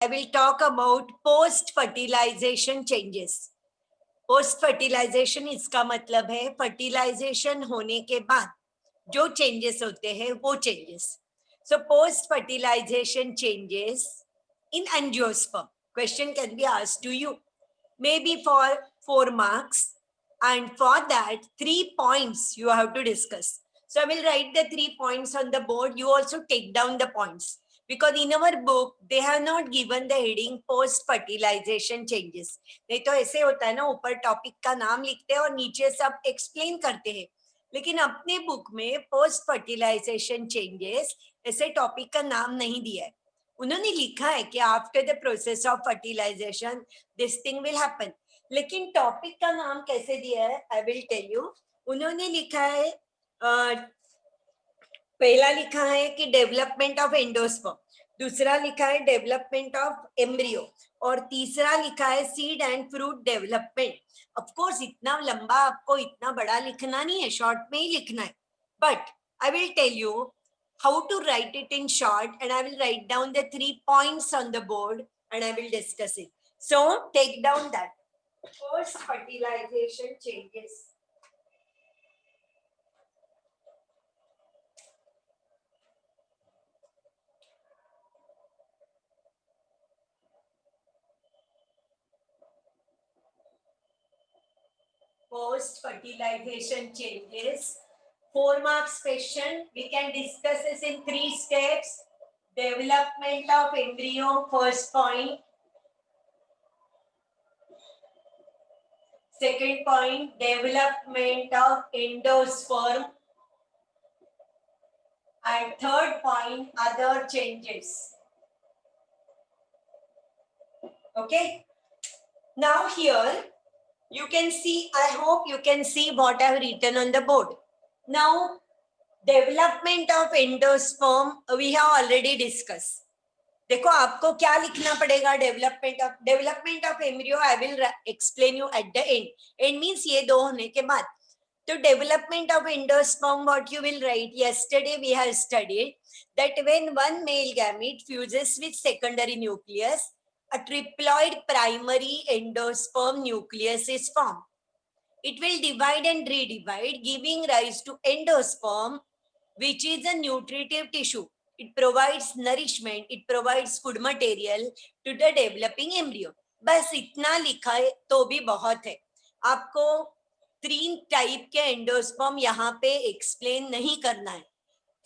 I will talk about post fertilization changes. Post fertilization इसका मतलब है फर्टिलाइजेशन होने के बाद जो चेंजेस होते हैं वो changes. So post fertilization changes in angiosperm. Question can be asked to you, maybe for 4 marks, and for that 3 points you have to discuss. So I will write the 3 points on the board. You also take down the points, because in our book they have not given the heading post fertilization changes. नहीं तो ऐसे होता है ना, ऊपर topic का नाम लिखते हैं और नीचे सब एक्सप्लेन करते हैं, लेकिन अपने बुक में पोस्ट फर्टिलाइजेशन चेंजेस ऐसे टॉपिक का नाम नहीं दिया है. उन्होंने लिखा है कि after the process of fertilization this thing will happen, लेकिन टॉपिक का नाम कैसे दिया है आई विल टेल यू. उन्होंने लिखा है पहला लिखा है कि डेवलपमेंट ऑफ एंडोस्पर्म, दूसरा लिखा है डेवलपमेंट ऑफ एम्ब्रियो, और तीसरा लिखा है seed and fruit development. Of course इतना लंबा आपको इतना बड़ा लिखना नहीं है, शॉर्ट में ही लिखना है, but I will tell you how to write it in short, and I will write down the 3 points on the board and I will discuss it. So take down that post fertilization changes. Post fertilization changes. 4 marks question. We can discuss this in 3 steps. Development of embryo, first point. Second point, development of endosperm. And third point, other changes. Okay. Now here you can see, I hope you can see what I have written on the board. Now, development of endosperm we have already discussed. देखो आपको क्या लिखना पड़ेगा, development of embryo I will explain you at the end. And means ये दो होने के बाद. तो development of endosperm what you will write, yesterday we have studied that when one male gamete fuses with secondary nucleus, a triploid primary endosperm nucleus is formed. It will divide and redivide, giving rise to endosperm, which is a nutritive tissue. It provides nourishment, it provides food material to the developing embryo. बस इतना लिखा है तो भी बहुत है. आपको 3 type के एंडोस्पर्म यहाँ पे एक्सप्लेन नहीं करना है.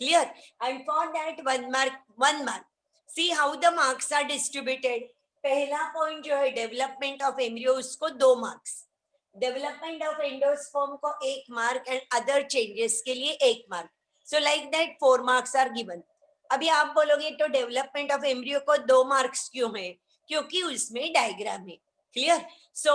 Clear? And for that 1 mark. See how the marks are distributed. पहला पॉइंट जो है डेवलपमेंट ऑफ एम्ब्रियो, उसको 2 मार्क्स. डेवलपमेंट ऑफ एंडोस्पर्म को 1 मार्क एंड अदर चेंजेस के लिए 1 mark. So like that 4 marks are given. अभी आप बोलोगे तो डेवलपमेंट ऑफ एम्ब्रियो को 2 मार्क्स क्यों है, क्योंकि उसमें डायग्राम है. Clear? So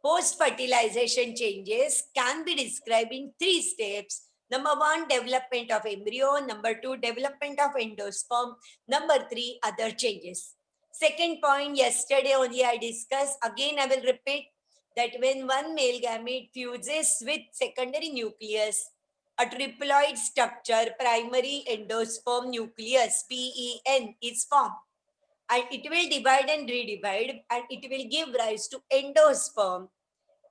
post fertilization changes can be described in 3 steps. Number 1, development of embryo. Number 2, development of endosperm. Number 3, other changes. Second point, yesterday only I discussed, again I will repeat, that when one male gamete fuses with secondary nucleus, a triploid structure, primary endosperm nucleus, PEN, is formed. And it will divide and redivide, and it will give rise to endosperm.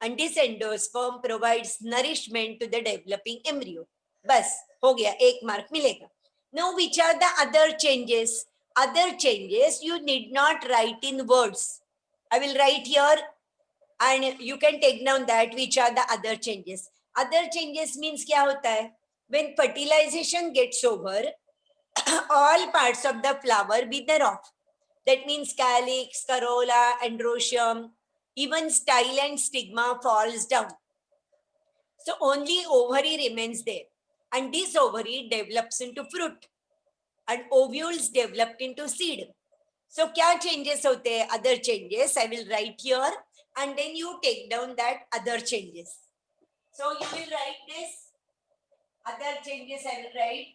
And this endosperm provides nourishment to the developing embryo. बस हो गया, 1 mark मिलेगा. Now which are the other changes? Other changes you need not write in words. I will write here and you can take down that which are the other changes. Other changes means क्या होता है? When fertilization gets over, all parts of the flower wither off. That means calyx, corolla, androecium, even style and stigma falls down. So only ovary remains there, and this ovary develops into fruit and ovules developed into seed. So क्या changes होते हैं? Other changes I will write here, and then you take down that other changes. So you will write this other changes I will write.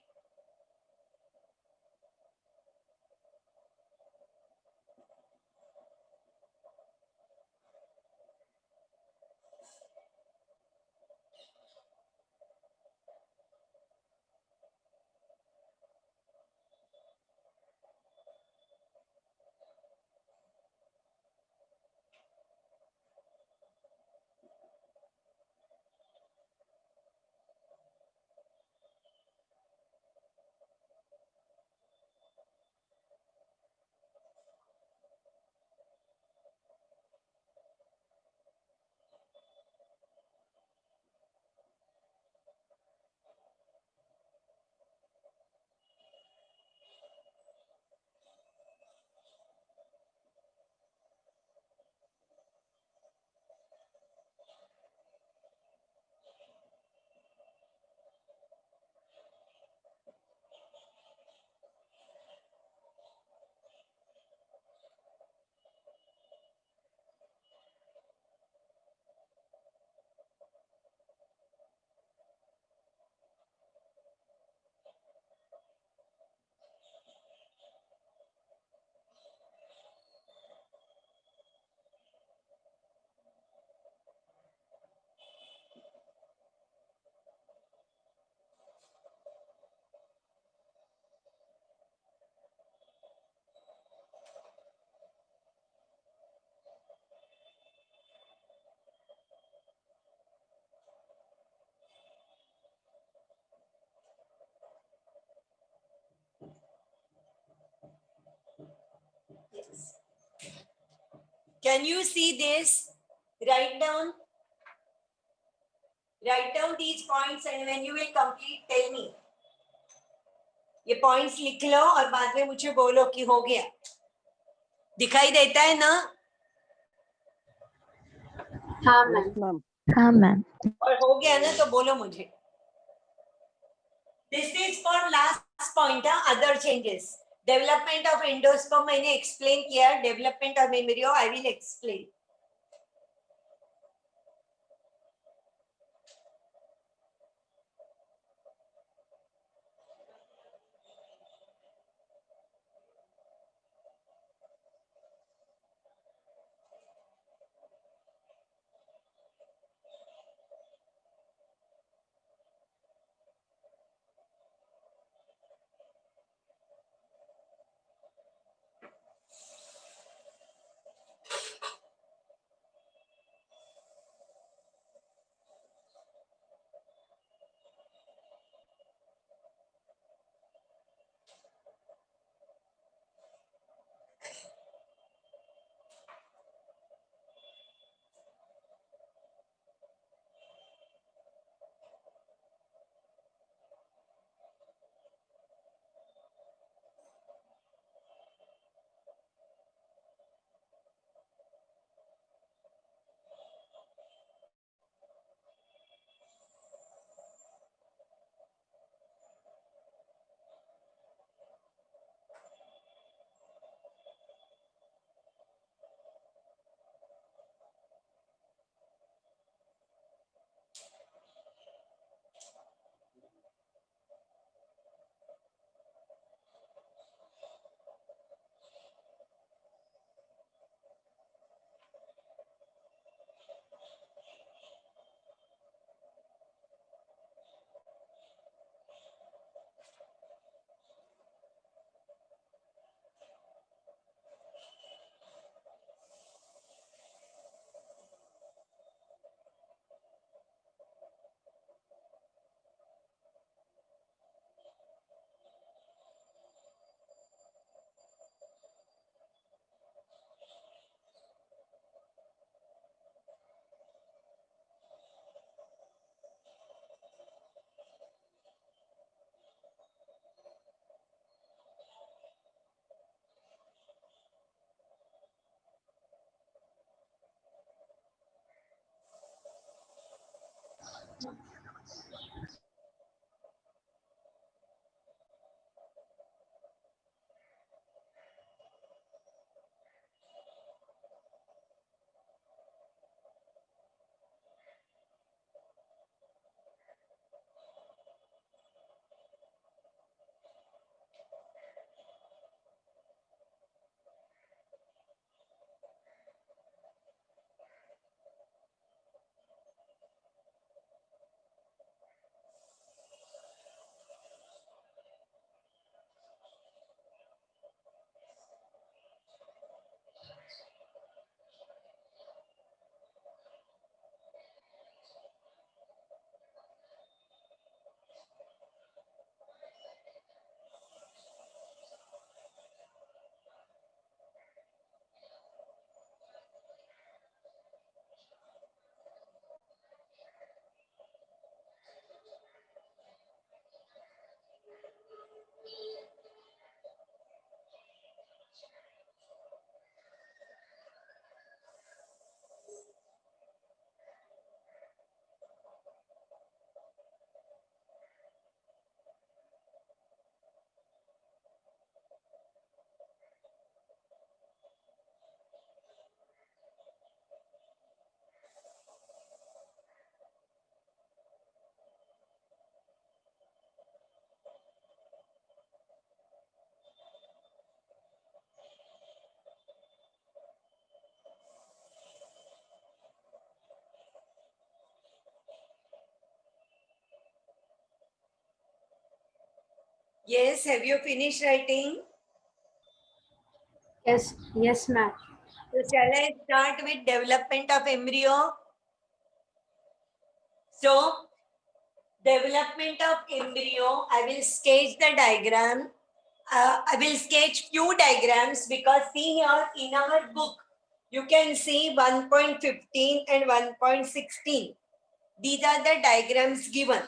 Can you see this? Write down these points and when you will complete, tell me. ये points लिख लो और बाद में मुझे बोलो कि हो गया. दिखाई देता है ना? हाँ मैम. हाँ मैम. और हो गया ना तो बोलो मुझे. This is for last point, other changes. Development of endosperm मैंने explain किया. Development of embryo I will explain. Yes, have you finished writing? Yes ma'am. So shall I start with development of embryo? So, development of embryo, I will sketch the diagram. I will sketch few diagrams because see here in our book, You can see 1.15 and 1.16. These are the diagrams given.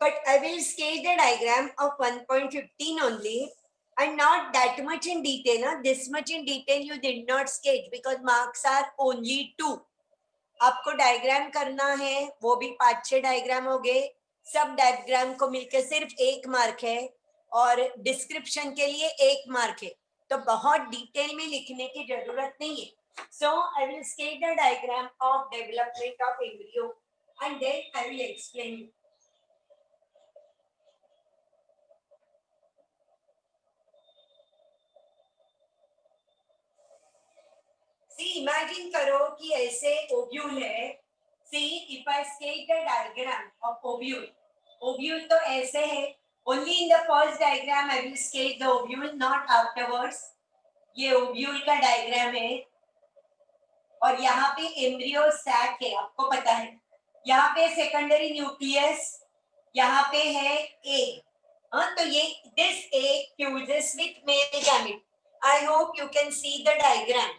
But I will sketch the diagram of 1.15 only and not that much in detail. Na? This much in detail you did not sketch because marks are only 2. आपको diagram करना है, वो भी 5-6 diagram हो गए. सब diagram को मिलकर सिर्फ 1 मार्क है और डिस्क्रिप्शन के लिए 1 मार्क है. तो बहुत डिटेल में लिखने की जरूरत नहीं है. So I will sketch the diagram of development of embryo and then I will explain you. See, imagine करो कि ऐसे ओव्यूल है. See, if I sketch the diagram of ovule, ovule तो ऐसे है. Only in the first diagram I will sketch the ovule, not afterwards. ये ovule का diagram है और यहाँ पे एम्ब्रियो सैक है, आपको पता है. यहाँ पे सेकेंडरी न्यूक्लियस, यहाँ पे है एग. हाँ, तो ये this egg fuses with male gamete. I hope you can see the diagram.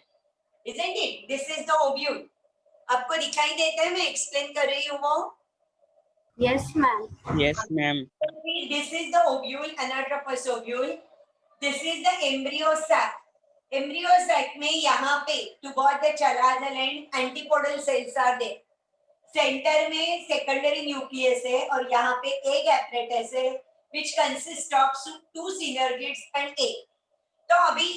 Isn't it? This is the ovule. आपको दिखाई देता है मैं एक्सप्लेन कर रही हूँ वो? Yes, ma'am. Yes, ma'am. This is the ovule, anatropous ovule. This is the embryo sac. Embryo sac में यहाँ पे toward the chalazel and antipodal cells are there. Centre में सेकेंडरी न्यूक्लियस है और यहाँ पे एग apparatus है which consists of 2 synergids and egg. तो अभी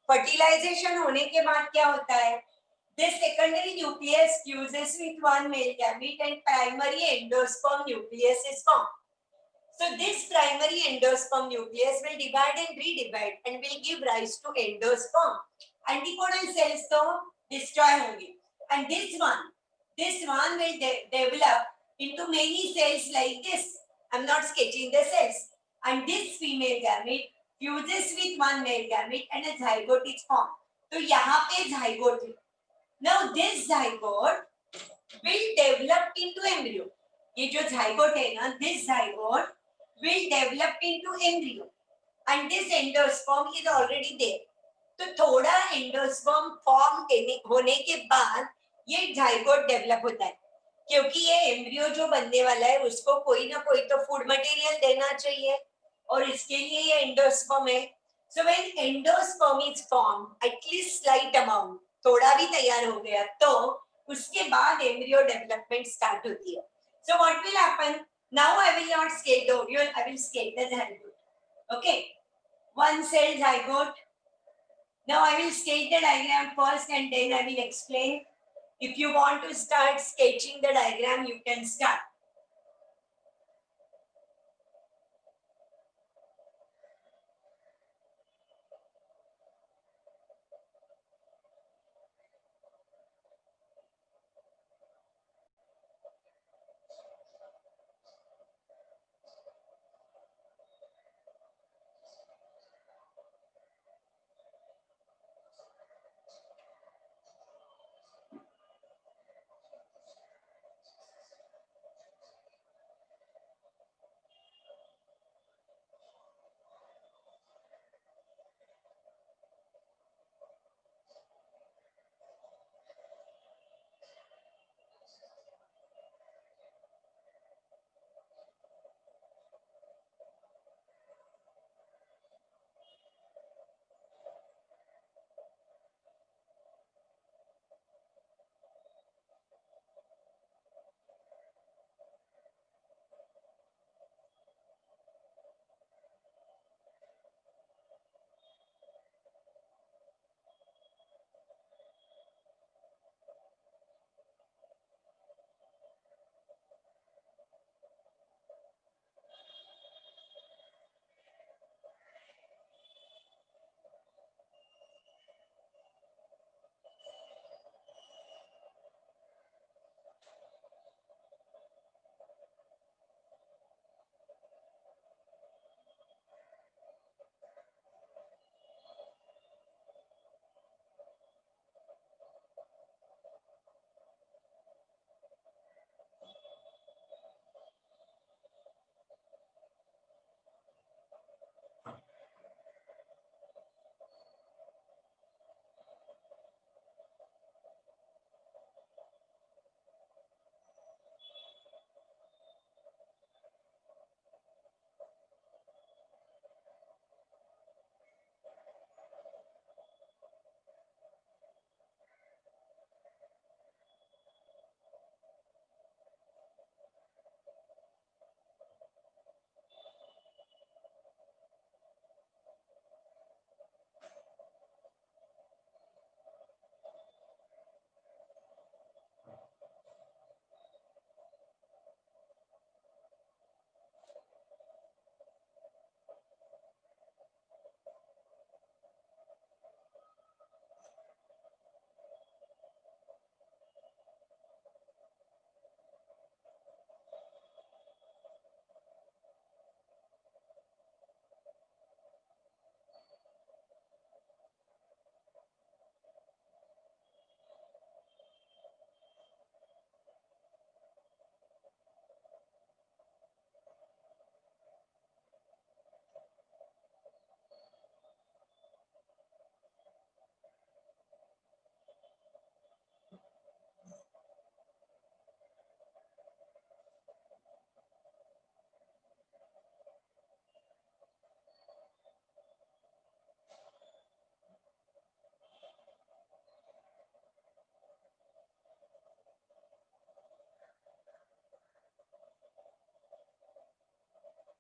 फर्टिलाइजेशन होने के बाद क्या होता है? This secondary nucleus fuses with one male gamete and primary endosperm nucleus is formed. So this primary endosperm nucleus will divide and redivide and will give rise to endosperm. Antipodal cells तो destroy होंगे and this one will develop into many cells like this. I'm not sketching the cells. And this female gamete fuses with one male gamete and a zygote is formed. तो यहाँ पे zygote है. Now this zygote will develop into embryo. ये जो zygote है ना, this zygote will develop into embryo and this endosperm is already there. तो थोड़ा endosperm form होने के बाद ये zygote develop होता है क्योंकि ये embryo जो बनने वाला है उसको कोई ना कोई तो food material देना चाहिए और इसके लिए ये endosperm है. So when endosperm is formed, at least slight amount, थोड़ा भी तैयार हो गया तो उसके बाद embryo development start होती है. So what will happen? Now I will not sketch the ovule, I will sketch the zygote. Okay, one cell zygote. Now I will sketch the diagram first and then I will explain. If you want to start sketching the diagram, you can start.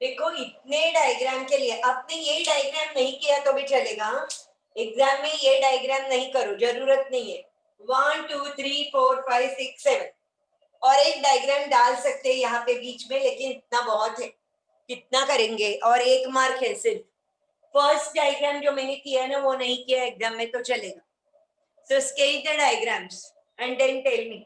देखो इतने diagram के लिए आपने ये diagram नहीं किया तो भी चलेगा. एग्जाम में ये डायग्राम नहीं करो, जरूरत नहीं है. 1 2 3 4 5 6 7 और एक डायग्राम डाल सकते हैं यहाँ पे बीच में, लेकिन इतना बहुत है. कितना करेंगे? और 1 मार्क है सिर्फ. फर्स्ट डायग्राम जो मैंने किया है ना वो नहीं किया एग्जाम में तो चलेगा. So sketch the diagrams and then tell me.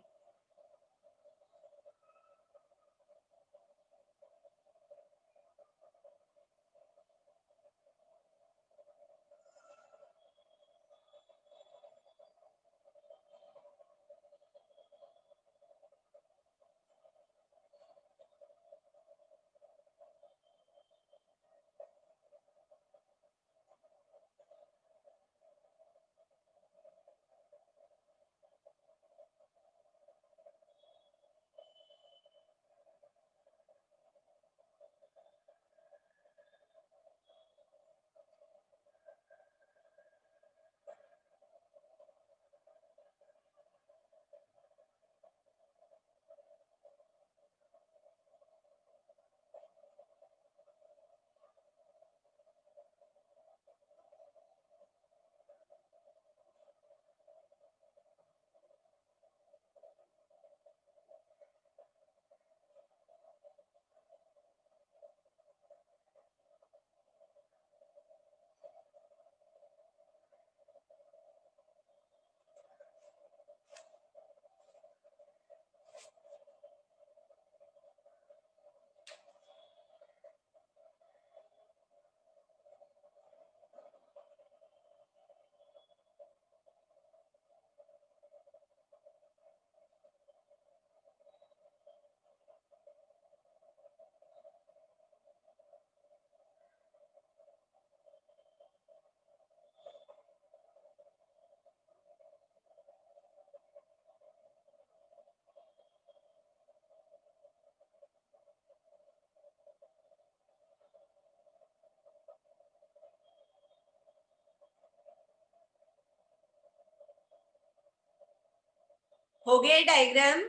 हो गया डायग्राम?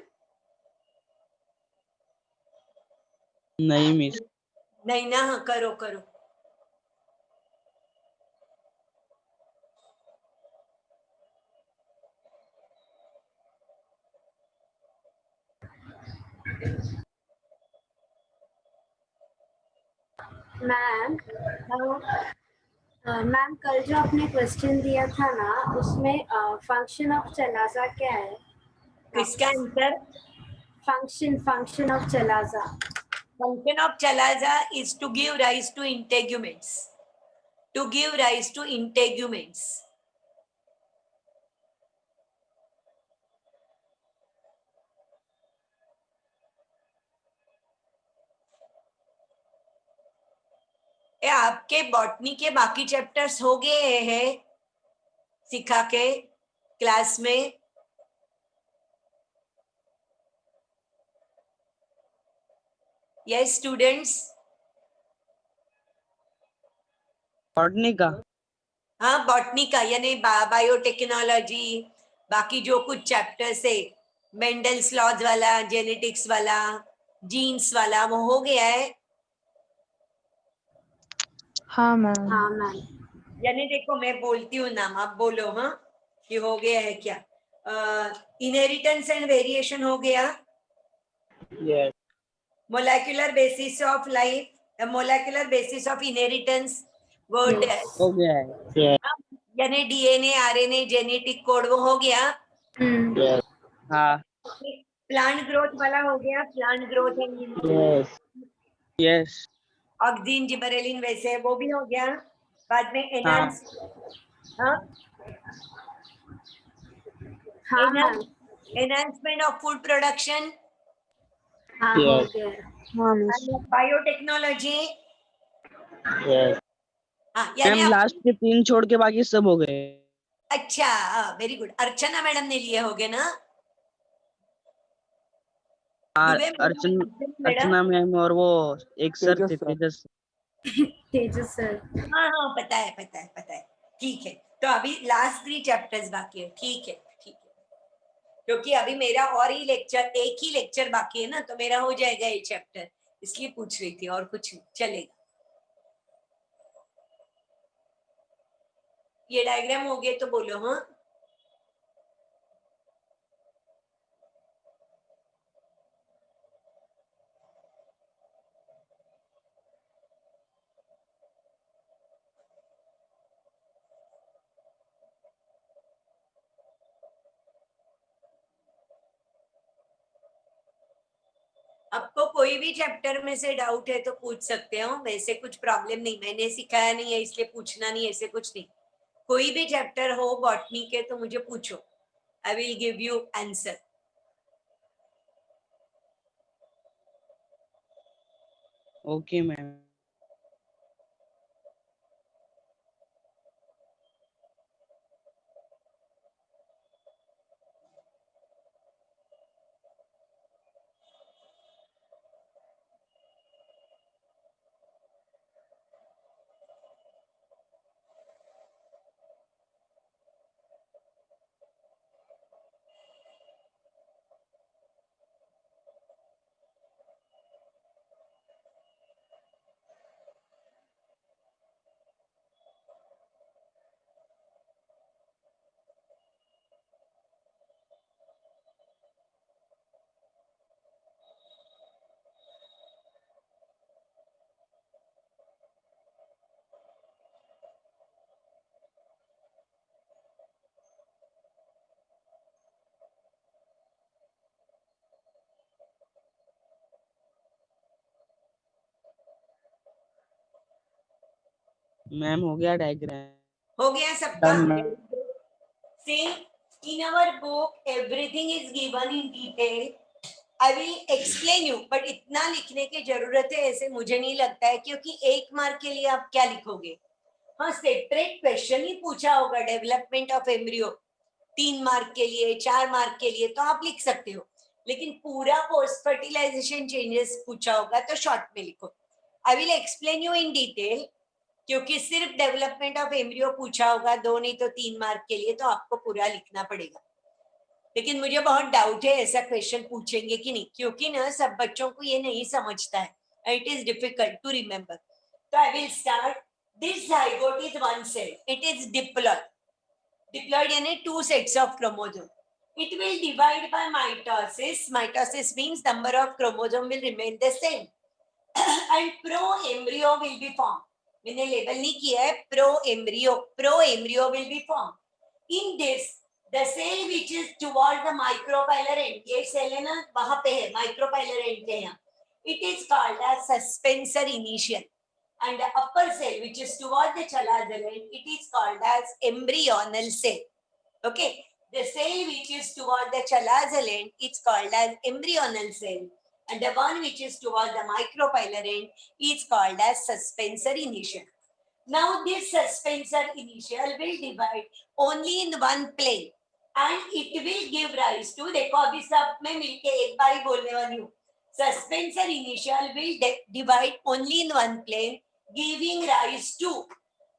नहीं मिस. नहीं ना? हाँ, करो करो. मैम हाँ, मैम कल जो आपने क्वेश्चन दिया था ना उसमें फंक्शन ऑफ चलाजा क्या है? किसका answer? Function of chalaza. Function of chalaza is to give rise to integuments. To give rise to integuments. ये आपके बॉटनी के बाकी चैप्टर्स हो गए हैं सिखा के क्लास में? Yes students? पढ़ने का. हाँ, बॉटनी का यानी बायोटेक्नोलॉजी, बाकी जो कुछ चैप्टर्स है, मेंडल्स लॉज वाला, जेनेटिक्स वाला, जीन्स वाला, वो हो गया है. हाँ मैम. हाँ मैम. यानी देखो मैं बोलती हूँ नाम, आप बोलो हाँ कि हो गया है क्या. इनहेरिटेंस एंड वेरिएशन हो गया. Yes. Molecular basis of life, molecular basis of inheritance, वो Yes. हो गया है. Yes. यानी डीएनए, आरएनए, जेनेटिक कोड, वो हो गया. Yes. हाँ. प्लांट ग्रोथ वाला हो गया, plant growth and Yes. Yes. Oxygen, gibberellin, वैसे वो भी हो गया. बाद में हाँ. एनहांस, हाँ, हाँ ma'am. Enhancement of food production, हाँ हो Yes. गया. हाँ मिस. बायोटेक्नोलॉजी. Yes. हाँ, यानी मैम लास्ट के 3 छोड़ के बाकी सब हो गए. अच्छा, वेरी गुड. अर्चना मैडम ने लिए होगे ना? हाँ. Dubey madam, madam. Archana ma'am और वो एक सर थे, तेजस. तेजस सर. हाँ हाँ, पता है पता है पता है. ठीक है, तो अभी लास्ट 3 चैप्टर्स बाकी है. ठीक है ठीक है, क्योंकि अभी मेरा और ही लेक्चर, एक ही लेक्चर बाकी है ना, तो मेरा हो जाएगा ये चैप्टर. इसलिए पूछ रही थी और कुछ नहीं, चलेगा। ये डायग्राम हो गए तो बोलो हाँ। आपको कोई भी चैप्टर में से डाउट है तो पूछ सकते हो, वैसे कुछ प्रॉब्लम नहीं, मैंने सिखाया नहीं है इसलिए पूछना नहीं, ऐसे कुछ नहीं। कोई भी चैप्टर हो बॉटनी के तो मुझे पूछो, I will give you answer. Okay ma'am. Ma'am हो गया डायग्राम। हो गया सबका? Done ma'am. See, in our book, everything is given in detail. I will explain you, but इतना लिखने की जरूरत है ऐसे मुझे नहीं लगता है, क्योंकि 1 मार्क के लिए आप क्या लिखोगे? हाँ, सेपरेट क्वेश्चन ही पूछा होगा डेवलपमेंट ऑफ एम्ब्रियो 3 मार्क के लिए, 4 मार्क के लिए, तो आप लिख सकते हो। लेकिन पूरा पोस्ट फर्टिलाइजेशन चेंजेस पूछा होगा तो शॉर्ट में लिखो। आई will explain you in detail, क्योंकि सिर्फ डेवलपमेंट ऑफ एम्ब्रियो पूछा होगा 2 नहीं तो 3 मार्क के लिए, तो आपको पूरा लिखना पड़ेगा। लेकिन मुझे बहुत डाउट है ऐसा क्वेश्चन पूछेंगे कि नहीं, क्योंकि ना सब बच्चों को ये नहीं समझता है, it is difficult to remember. तो I will start. This zygote is one cell, it is diploid. Diploid यानी 2 sets of chromosome. It will divide by mitosis. Mitosis means number of chromosome will remain the same. And pro-embryo will be formed. मैंने label नहीं किया है, pro-embryo will be formed. In this, the cell which is towards the micropylar end, ये cell है ना, वहां पे है micropylar end के यहाँ, it is called as suspensor initial. And the upper cell which is towards the chalazal end, it is called as embryonal cell. Okay, the cell which is towards the chalazal end, it's called as embryonal cell. And the one which is towards the micropylar end is called as suspensor initial. Now this suspensor initial will divide only in one plane and it will give rise to, देखो अभी सब में मिलके एक बार ही बोलने वाली हूँ, suspensor initial will divide only in one plane, giving rise to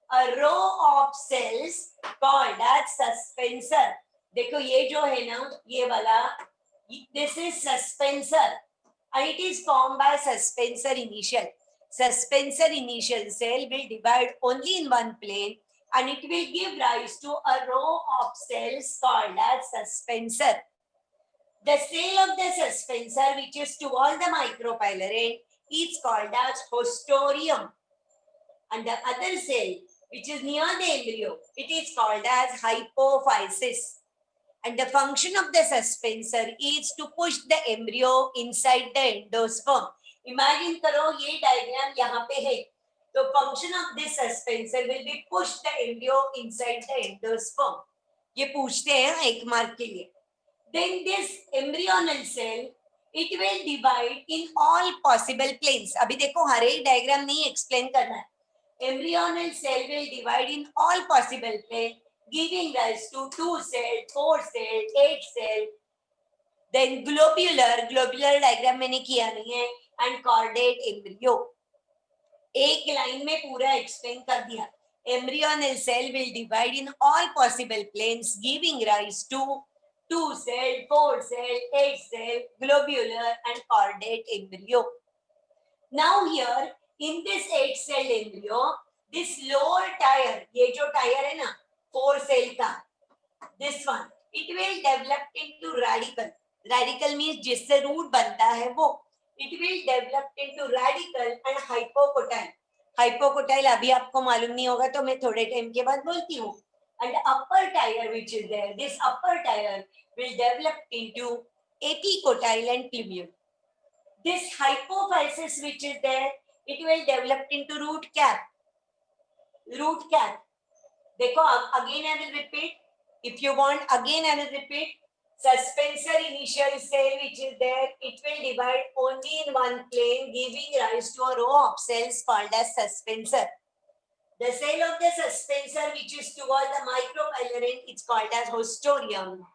a row of cells called as suspensor. देखो ये जो है ना, ये वाला, this is suspensor and it is formed by suspensor initial. Suspensor initial cell will divide only in one plane and it will give rise to a row of cells called as suspensor. The cell of the suspensor which is towards the micropylar end is called as hostorium. And the other cell which is near the embryo, it is called as hypophysis. And the function of the suspensor is to push the embryo inside the endosperm. Imagine करो ये diagram यहाँ पे है, तो function of this suspensor will be push the embryo inside the endosperm. ये पूछते हैं 1 mark के लिए. Then this embryonal cell, it will divide in all possible planes. अभी देखो हर एक डायग्राम नहीं एक्सप्लेन करना है. Embryonal cell will divide in all possible planes, giving rise to 2 cell, 4 cell, 8 cell. Then globular diagram मैंने किया नहीं है, and chordate embryo. एक लाइन में पूरा एक्सप्लेन कर दिया. Embryonal cell will divide in all possible planes, giving rise to 2 cell, 4 cell, 8 cell, globular and chordate embryo. Now here in this 8-cell embryo, this lower tire, ये जो tire है ना 4-cell का, this one, it will develop into radical. Radical means जिससे root बनता है वो. It will develop into radical and hypocotyle. Hypocotyle अभी आपको मालूम नहीं होगा तो मैं थोड़े टाइम के बाद बोलती हूँ. And upper tire which is there, this upper tire will develop into epicotyle and plumule. This hypophysis which is there, it will develop into root cap. Root cap. देखो again I will repeat. If you want again I will repeat. Suspensor initial cell which is there, it will divide only in one plane, giving rise to a row of cells called as suspensor. The cell of the suspensor which is toward the micropylarene is called as hostorium,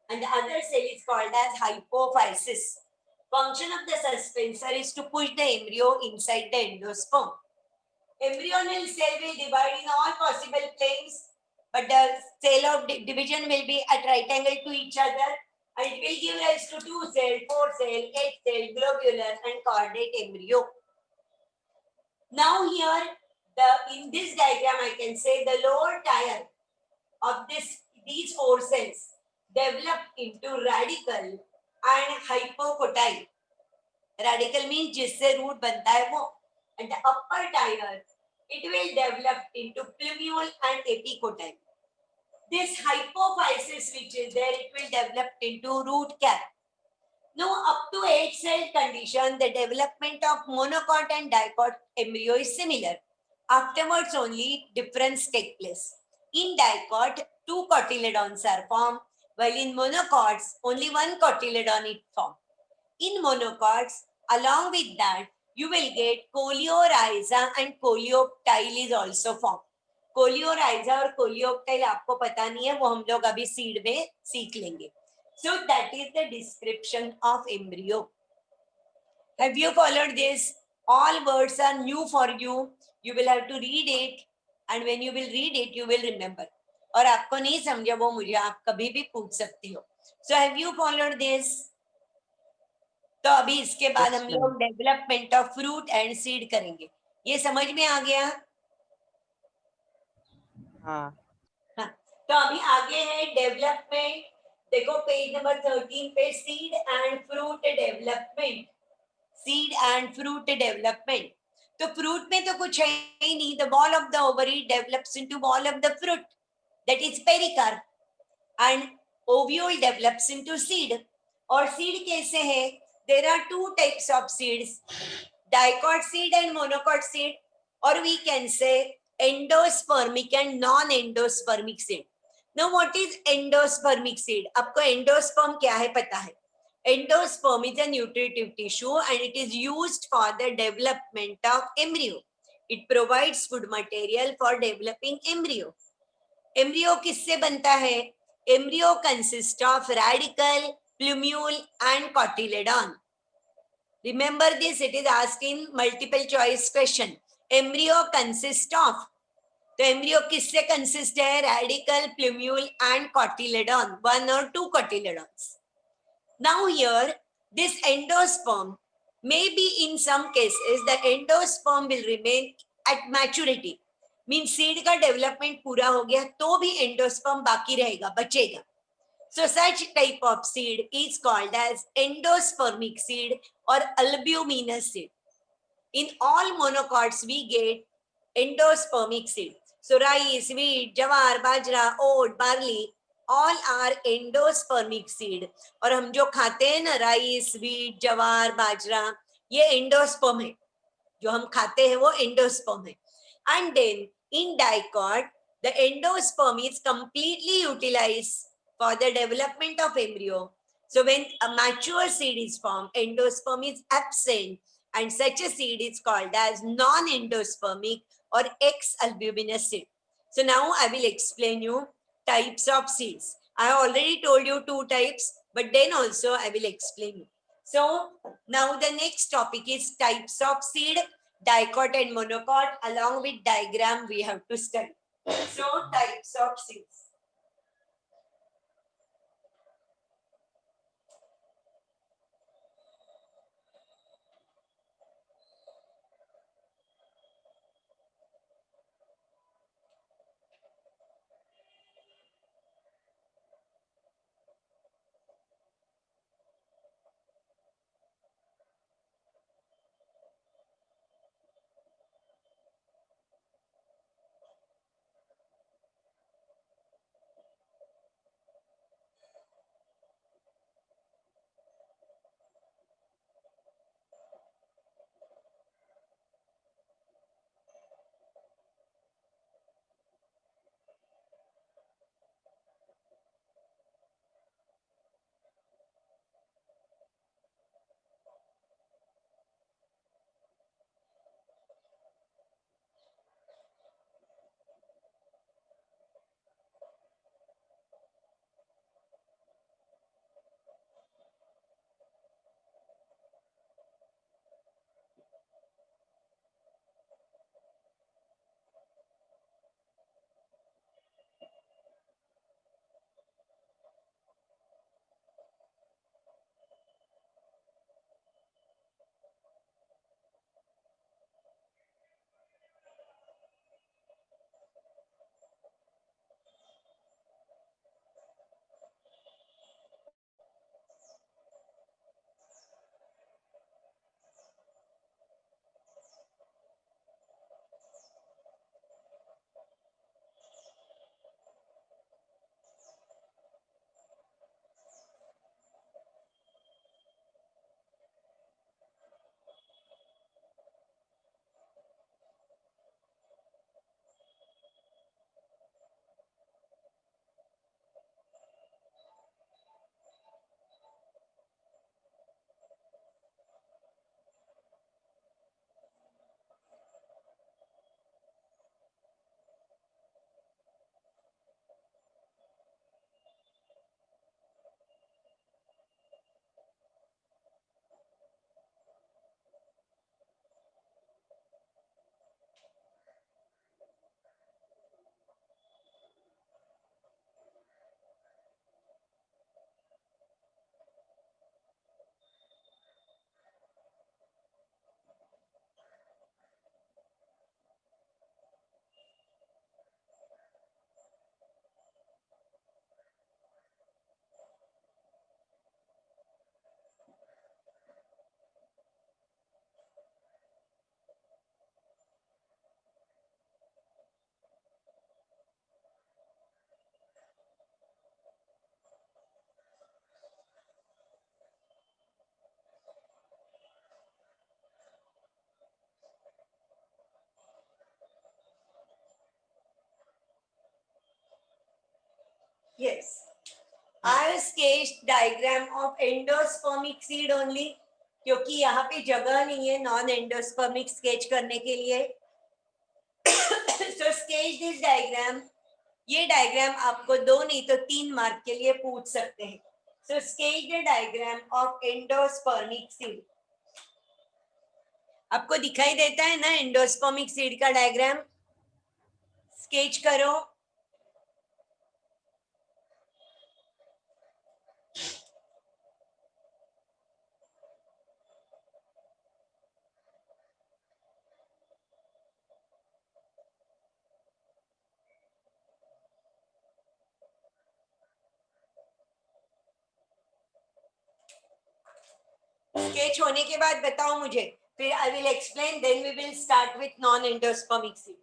and the other cell is called as hypophysis. Function of the suspensor is to push the embryo inside the endosperm. Embryonal cell will divide in all possible planes, but the cell of division will be at right angle to each other, and it will give rise to 2-cell, 4-cell, 8-cell, globular and chordate embryo. Now here, in this diagram, I can say the lower tire of these 4 cells develop into radical and hypocotyle. Radical means जिससे root बनता है वो. And the upper tire, it will develop into plumule and epicotyle. This hypophysis which is there, it will develop into root cap. Now up to 8-cell condition, the development of monocot and dicot embryo is similar. Afterwards only difference take place. In dicot, 2 cotyledons are formed, while in monocots, only 1 cotyledon is formed. In monocots, along with that, you will get coleorhiza and coleoptile is also formed. Coleorhiza और coleoptile आपको पता नहीं है, वो हम लोग अभी seed में सीख लेंगे. So that is the description of embryo. Have you followed this? All words are new for you. You will have to read it, and when you will read it, you will remember. और आपको नहीं समझा वो मुझे आप कभी भी पूछ सकती हो. So have you followed this? तो अभी इसके बाद Yes, हम ma'am. लोग development of fruit and seed करेंगे. ये समझ में आ गया? हाँ. हाँ. तो अभी आगे है डेवलपमेंट. देखो पेज नंबर 13 पे seed and fruit development. Seed and fruit development. तो फ्रूट में तो कुछ है ही नहीं. The ball of the ovary develops into ball of the fruit, that is pericarp, and ovule develops into seed. और seed कैसे है? There are 2 types of seeds, dicot seed and monocot seed, or we can say endospermic and non-endospermic seed. Now what is endospermic seed? आपको endosperm क्या है पता है? Endosperm is a nutritive tissue and it is used for the development of embryo. It provides food material for developing embryo. Embryo किससे बनता है? Embryo consists of radical, plumule and cotyledon. Remember this, it is asked in multiple choice question. Embryo consists of. तो embryo किससे consist है? Radical, plumule and cotyledon. 1 or 2 cotyledons. Now here, this endosperm, maybe in some cases the endosperm will remain at maturity. Means seed का development पूरा हो गया तो भी endosperm बाकी रहेगा, बचेगा. So such type of seed is called as endospermic seed or albuminous seed. In all monocots we get endospermic seed. So rice, wheat, jawar, bajra, oat, barley, all are endospermic seed. और हम जो खाते हैं ना rice, wheat, जवार, बाजरा, ये endosperm है. जो हम खाते हैं वो endosperm है. And then in dicot, the endosperm is completely utilized for the development of embryo. So when a mature seed is formed, endosperm is absent, and such a seed is called as non-endospermic or ex-albuminous seed. So now I will explain you types of seeds. I already told you 2 types, but then also I will explain you. So now the next topic is types of seed, dicot and monocot. Along with diagram we have to study. So types of seeds. Yes. I have sketched diagram of endospermic seed only, क्योंकि यहाँ पे जगह नहीं है non endospermic sketch करने के लिए. So sketch this diagram. ये डायग्राम आपको 2 नहीं तो 3 मार्क के लिए पूछ सकते हैं. So sketch the diagram of endospermic seed. आपको दिखाई देता है ना एंडोस्पर्मिक सीड का डायग्राम? स्केच करो. स्केच होने के बाद बताओ मुझे, फिर I will explain, then we will start with non endospermic seed.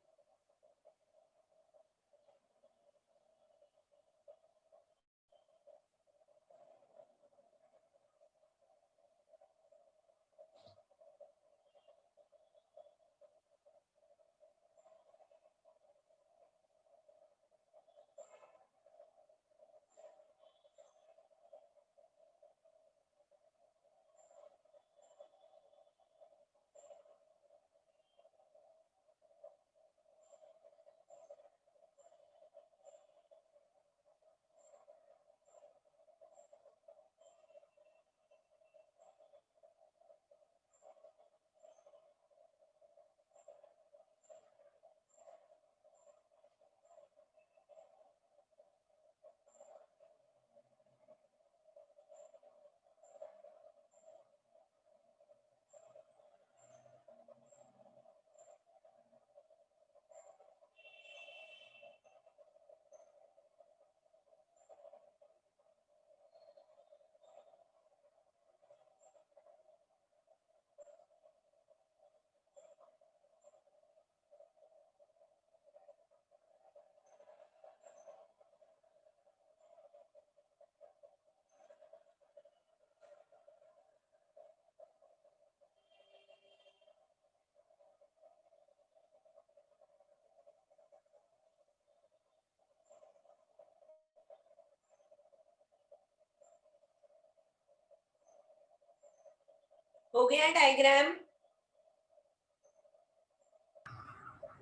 हो गया डायग्राम?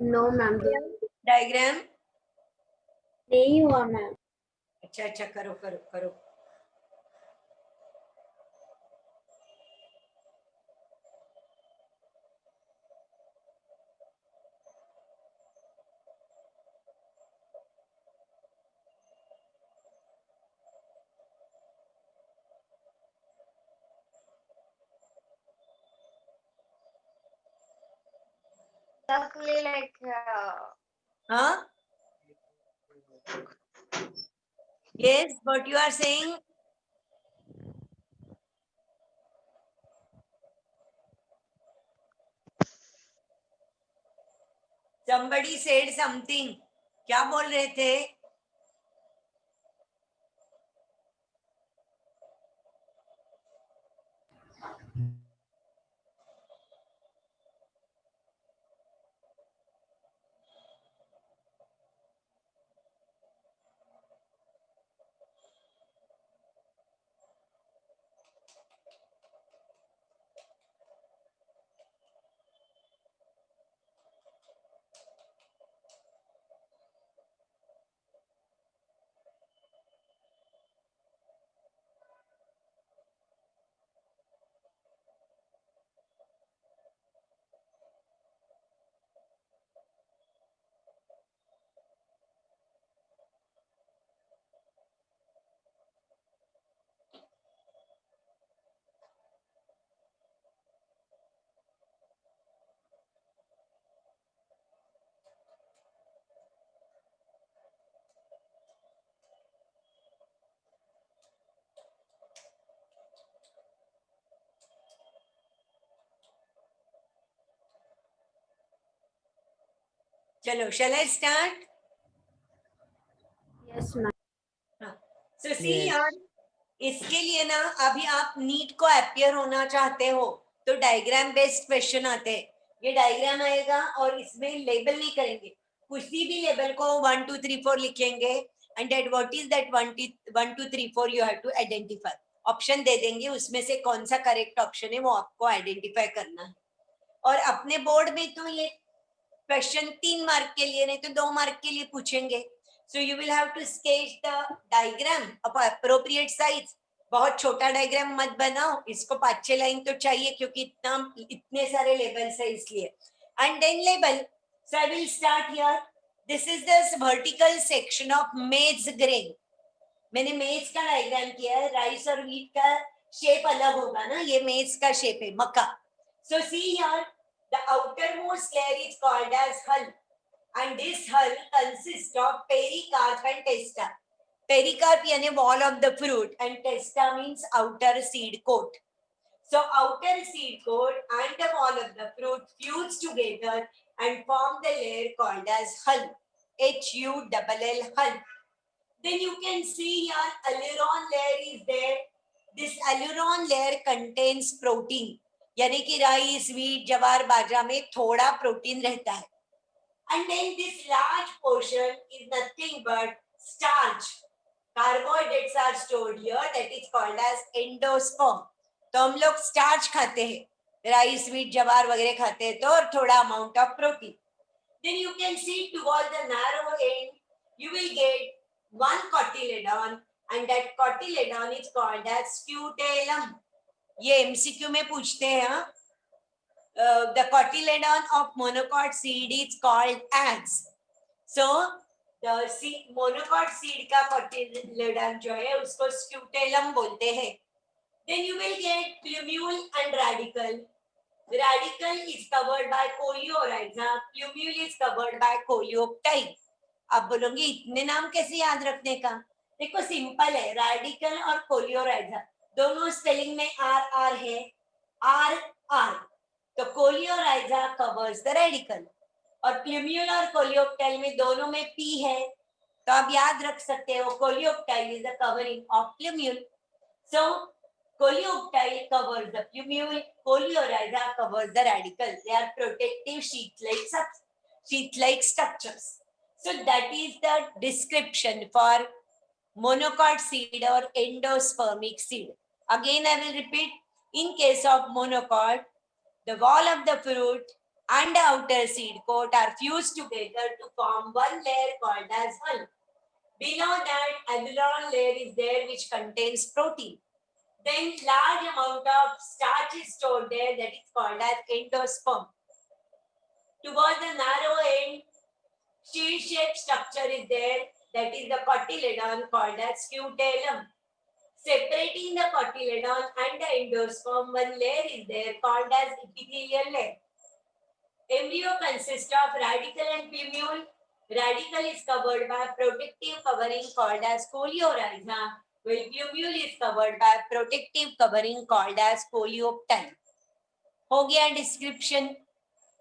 नो मैम, डायग्राम नहीं हुआ मैम. अच्छा अच्छा, करो करो करो. Like Huh? Yes, what you are saying? Somebody said something. क्या बोल रहे थे? चलो, shall I start? Yes ma'am. So see Yes. यार, इसके लिए ना अभी आप नीट को अपियर होना चाहते हो तो डायग्राम बेस्ड क्वेश्चन आते हैं. ये डायग्राम आएगा और इसमें लेबल नहीं करेंगे, किसी भी लेबल को 1 2 3 4 लिखेंगे. and that what is that 1 2 3 4 you have to identify. Option दे देंगे, उसमें से कौन सा करेक्ट ऑप्शन है वो आपको आइडेंटिफाई करना है. और अपने बोर्ड में तो ये क्वेश्चन 3 मार्क के लिए नहीं तो 2 मार्क के लिए पूछेंगे. So you will have to sketch the diagram of appropriate size. बहुत छोटा डायग्राम मत बनाओ, इसको 5-6 लाइन तो चाहिए क्योंकि इतने सारे लेबल्स है इसलिए. And then label. So I will start here. This is the vertical section of maize grain. मैंने मेज का डायग्राम किया है. राइस और व्हीट का शेप अलग होगा ना, ये मेज का शेप है, मक्का. So see here, the outermost layer is called as hull, and this hull consists of pericarp and testa. Pericarp यानी wall of the fruit and testa means outer seed coat. So outer seed coat and the wall of the fruit fuse together and form the layer called as hull. Hull, hull. Then you can see here aileron layer is there. This aileron layer contains protein. यानी कि rice, wheat, जवार, बाजरा में थोड़ा protein रहता है. And then this large portion is nothing but starch. Carbohydrates are stored here, that is called as endosperm. तो हम लोग स्टार्च खाते हैं, राइस, व्हीट, जवार वगैरह खाते हैं तो, और थोड़ा amount of protein. Then you can see toward the narrow end, you will get one cotyledon, and that cotyledon is called as scutellum. ये एमसीक्यू में पूछते हैं. The cotyledon of monocot seed is called as. So the monocot seed का cotyledon जो है उसको scutellum बोलते हैं. Then you will get plumule and radicle. Radicle is covered by coleorhiza. Plumule is covered by coleoptile. आप बोलोगे इतने नाम कैसे याद रखने का? देखो सिंपल है, रेडिकल और कोलियोराइजा दोनों स्पेलिंग में आर आर है. आर आर तो कोलियोराइजा कवर्स द रेडिकल, और प्लूम्यूल और कोलियोप्टाइल में दोनों में पी है तो आप याद रख सकते हो coleoptile is the covering of plumule. So coleoptile covers the plumule, coleorhiza covers the radicle. They are protective sheath like structures. So that is the description for monocot seed or endospermic seed. Again, I will repeat. In case of monocot, the wall of the fruit and the outer seed coat are fused together to form one layer called as hull. Below that, aileron layer is there which contains protein. Then large amount of starch is stored there, that is called as endosperm. Towards the narrow end, shield-shaped structure is there, that is the cotyledon called as scutellum. Separating the cotyledon and the endosperm, one layer is there called as epithelial layer. Embryo consists of radicle and plumule. Radicle is covered by protective covering called as coleorhiza, while plumule is covered by protective covering called as coleoptile. हो गया description.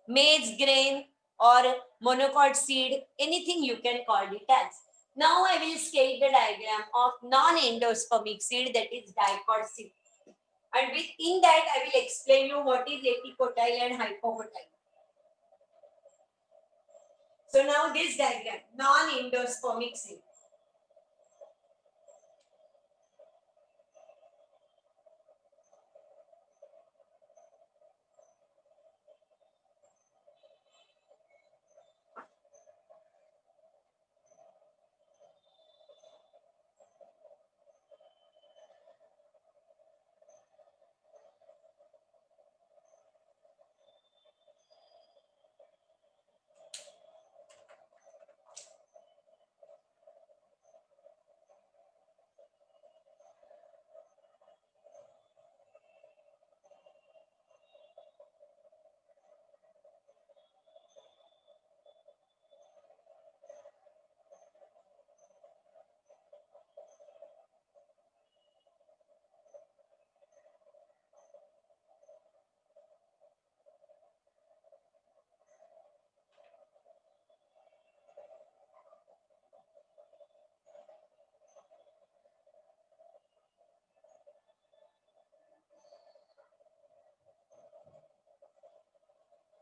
Maize grain or monocot seed, anything you can call it as. Now I will sketch the diagram of non-endospermic seed, that is dicot seed. And within that I will explain you what is epicotyle and hypocotyle. So now this diagram, non-endospermic seed.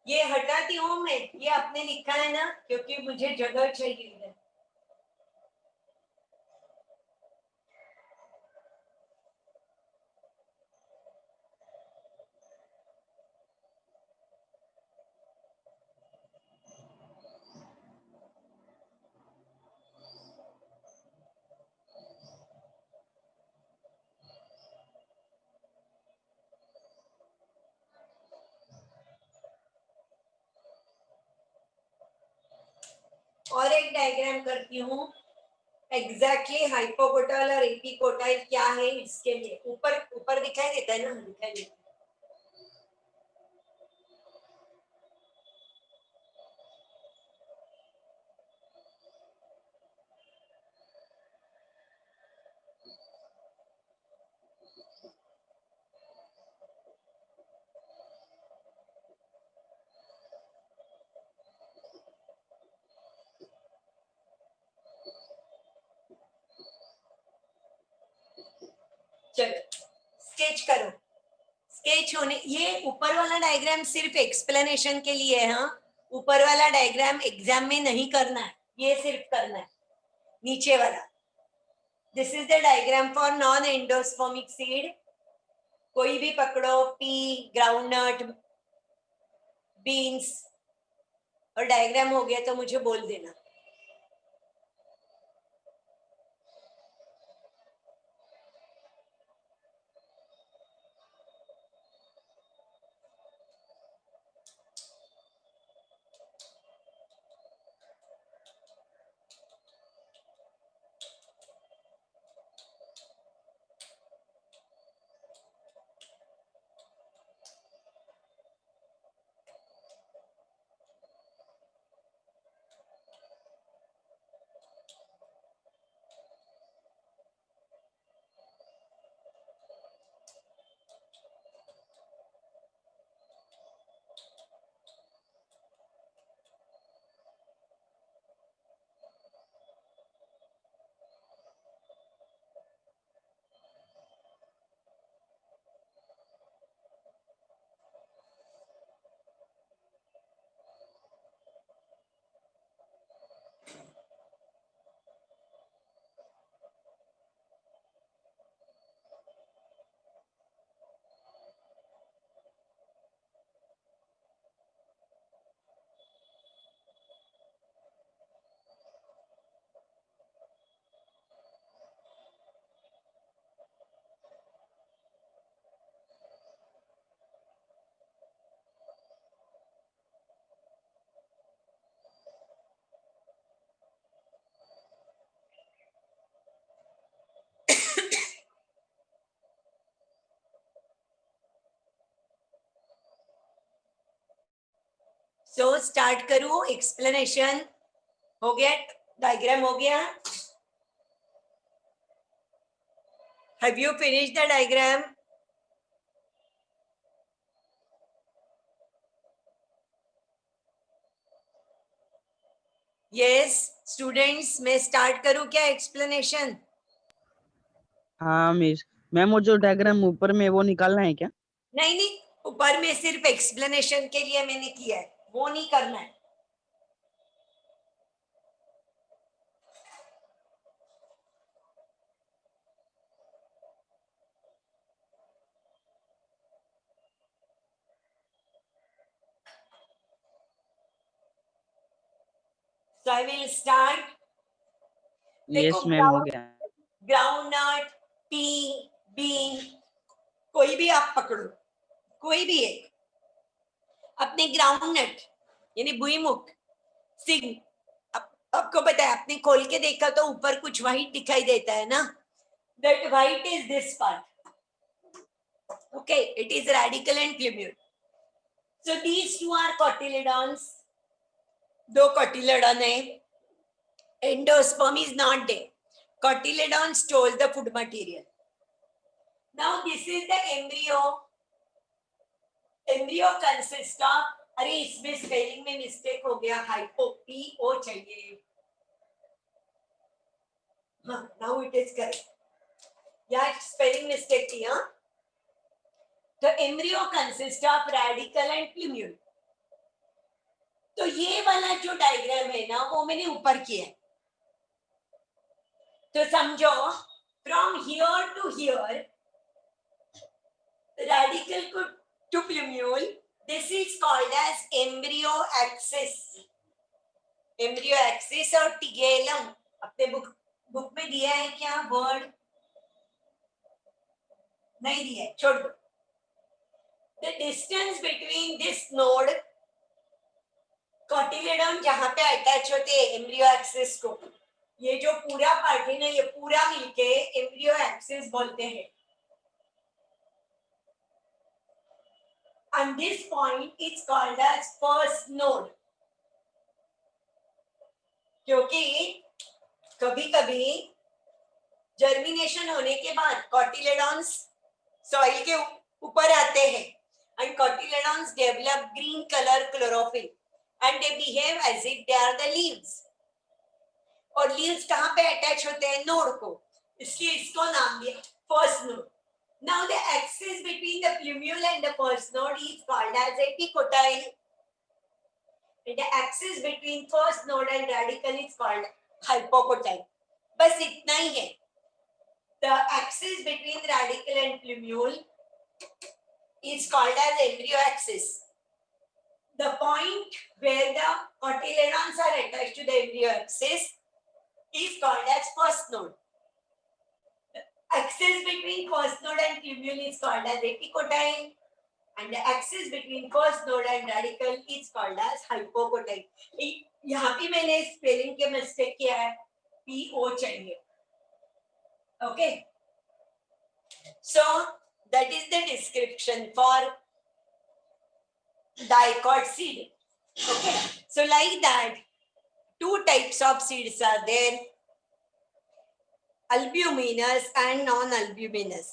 ये हटाती हूं मैं, ये आपने लिखा है ना, क्योंकि मुझे जगह चाहिए इधर. एक डायग्राम करती हूँ एग्जैक्टली हाइपोकोटाइल और एपिकोटाइल क्या है इसके लिए। ऊपर ऊपर दिखाई देता है ना, दिखाई देता है। चलो स्केच करो। स्केच होने, ये ऊपर वाला डायग्राम सिर्फ एक्सप्लेनेशन के लिए है। हाँ, ऊपर वाला डायग्राम एग्जाम में नहीं करना है, ये सिर्फ करना है नीचे वाला। This is the diagram for non endospermic seed. कोई भी पकड़ो, पी, ग्राउंडनट, बीन्स, और डायग्राम हो गया तो मुझे बोल देना। सो स्टार्ट करूं एक्सप्लेनेशन। हो गया, डायग्राम हो गया। Have you finish the diagram? Yes students, मैं स्टार्ट करूं क्या एक्सप्लेनेशन? हाँ मिस। मैम वो जो डायग्राम ऊपर में वो निकालना है क्या? नहीं नहीं, ऊपर में सिर्फ एक्सप्लेनेशन के लिए मैंने किया है, वो नहीं करना है। So I will start. देखो, यस मैम हो गया। ग्राउंड नट, पी, बीन, कोई भी आप पकड़ो, कोई भी एक। अपने ग्राउंड नट यानी भुईमुख, सिंग, आपको पता है, आपने खोल के देखा तो ऊपर कुछ व्हाइट दिखाई देता है ना, that white is this part. Okay, it is radicle and plumule. So these two are cotyledons. दो कोटिलेडॉन है। Endosperm is not there. Cotyledon stores the food material. Now this is the embryo. Embryo consists of, अरे इसमें spelling में mistake हो गया, hypo P O चाहिए। हाँ, now it is correct. यहाँ स्पेलिंग मिस्टेक थी। हाँ, तो embryo consists of radical and plumule. तो ये वाला जो डायग्राम है ना, वो मैंने ऊपर किया है। तो समझो, from here to here, radical to plumule, this is called as embryo axis. Embryo axis और tigellum अपने बुक में दिया है क्या वर्ड? नहीं दिया है, छोड़ दो। The distance between this node cotyledon जहां पे अटैच होते हैं एम्ब्रियो एक्सिस को, ये जो पूरा पार्ट है ना, ये पूरा मिलके एम्ब्रियो एक्सिस बोलते हैं. And this point is called as first node. क्योंकि कभी कभी जर्मिनेशन होने के बाद कॉटिलेडॉन्स सॉइल के ऊपर आते हैं and cotyledons develop green color chlorophyll and they behave as if they are the leaves. और लीव्स कहाँ पे अटैच होते हैं? नोड को, इसलिए इसको नाम दिया first node. Now the axis between the plumule and the first node is called as epicotyle. And the axis between first node and radical is called hypocotyle. बस इतना ही है. The axis between radical and plumule is called as embryo axis. The point where the cotyledons are attached to the embryo axis is called as first node. Axis between first node and plumule is called as epicotyle, and the axis between first node and radical is called as hypocotyle. यहाँ पे मैंने spelling के mistake किया है, PO चाहिए. Okay. So that is the description for dicot seed. Okay. So like that, two types of seeds are there. Albuminous and non-albuminous,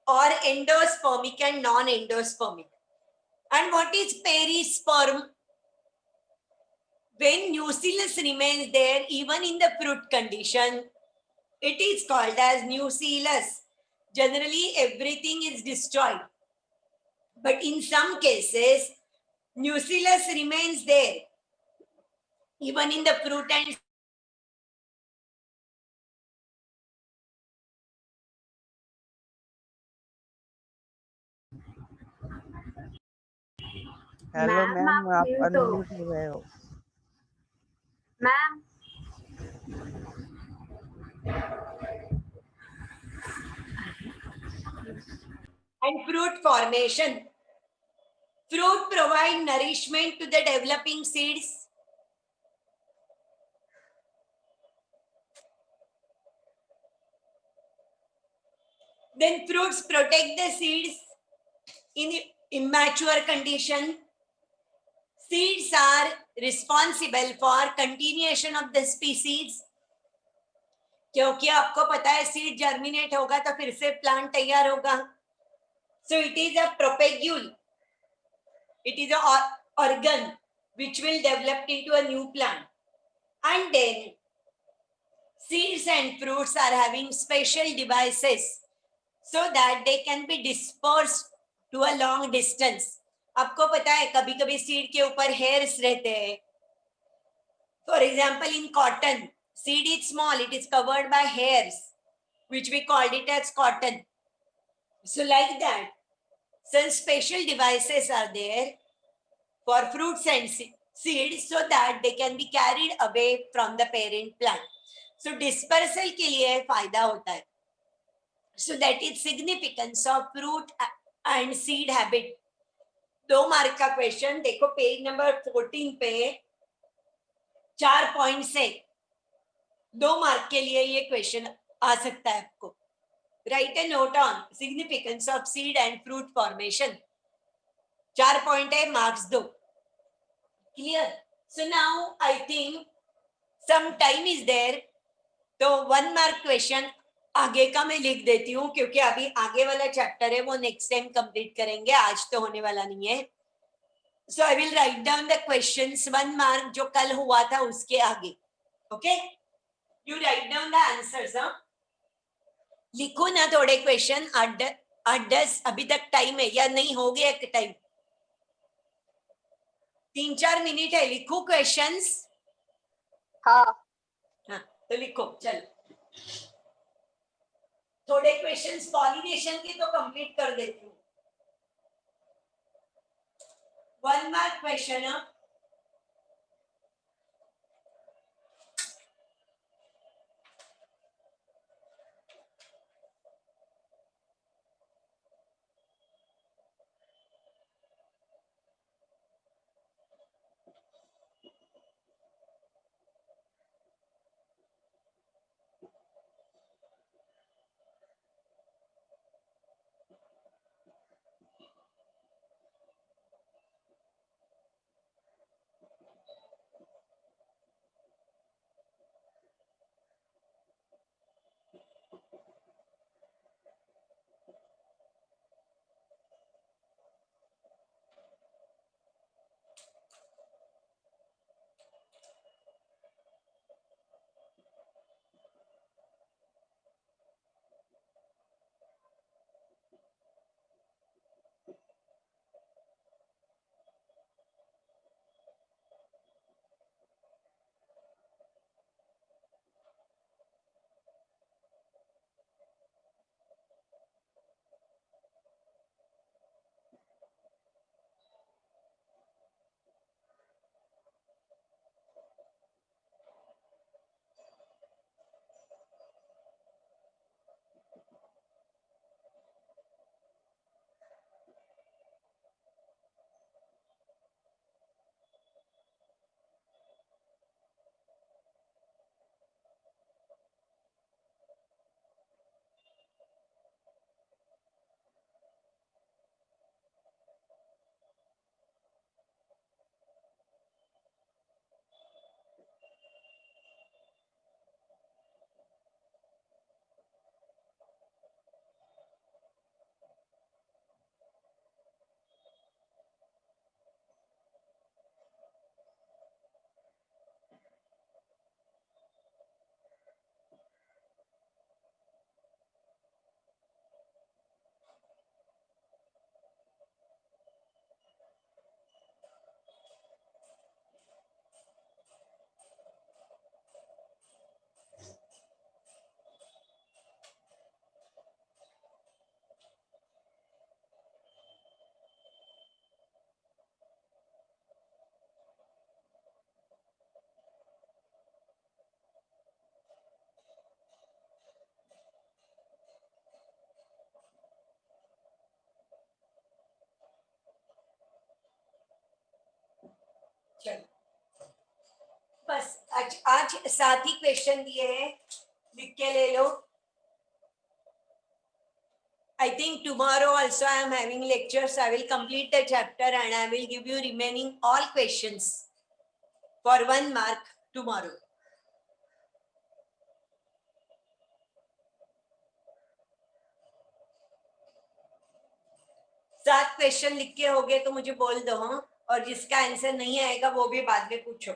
or endospermic and non-endospermic. And what is perisperm? When nucellus remains there even in the fruit condition, it is called as nucellus. Generally everything is destroyed, but in some cases nucellus remains there even in the fruit and hello ma'am, ma'am, आप आप mute हो. Unmute हो गए हो. Ma'am, and fruit formation. Fruit provide nourishment to the developing seeds. Then fruits protect the seeds in immature condition. Seeds are responsible for continuation of the species. क्योंकि आपको पता है सीड जर्मिनेट होगा तो फिर से प्लांट तैयार होगा. So it is a propagule. It is an organ which will develop into a new plant. And then seeds and fruits are having special devices so that they can be dispersed to a long distance. आपको पता है कभी कभी seed के ऊपर hairs रहते हैं. For example, in cotton, seed is small, it is covered by hairs, which we called it as cotton. So like that, some special devices are there for fruits and seeds so that they can be carried away from the parent plant. So dispersal के लिए फायदा होता है. So that is significance of fruit and seed habit. 2 mark का question देखो page number 14 पे 4 point से 2 mark के लिए ये क्वेश्चन आ सकता है आपको. Write a note on significance of seed and fruit formation. 4 point है, मार्क्स दो. Clear? So now I think some time is there, तो 1 मार्क क्वेश्चन आगे का मैं लिख देती हूँ क्योंकि अभी आगे वाला चैप्टर है वो नेक्स्ट टाइम कंप्लीट करेंगे, आज तो होने वाला नहीं है. So I will write down the questions 1 mark जो कल हुआ था उसके आगे. Okay, you write down the answers. लिखो ना थोड़े क्वेश्चन. 8-10 अभी तक टाइम है या नहीं? हो गया टाइम? 3-4 मिनट है. लिखो क्वेश्चंस. हाँ. हाँ तो लिखो. चलो थोड़े क्वेश्चंस पॉलिनेशन के तो कंप्लीट कर देती हूँ. 1 मार्क क्वेश्चन. आज 7 ही क्वेश्चन दिए हैं, लिख के ले लो. I think tomorrow also I am having lectures. I will complete the chapter and I will give you remaining all questions for 1 mark tomorrow. सात क्वेश्चन लिख के हो गए तो मुझे बोल दो, हाँ? और जिसका आंसर नहीं आएगा वो भी बाद में पूछो.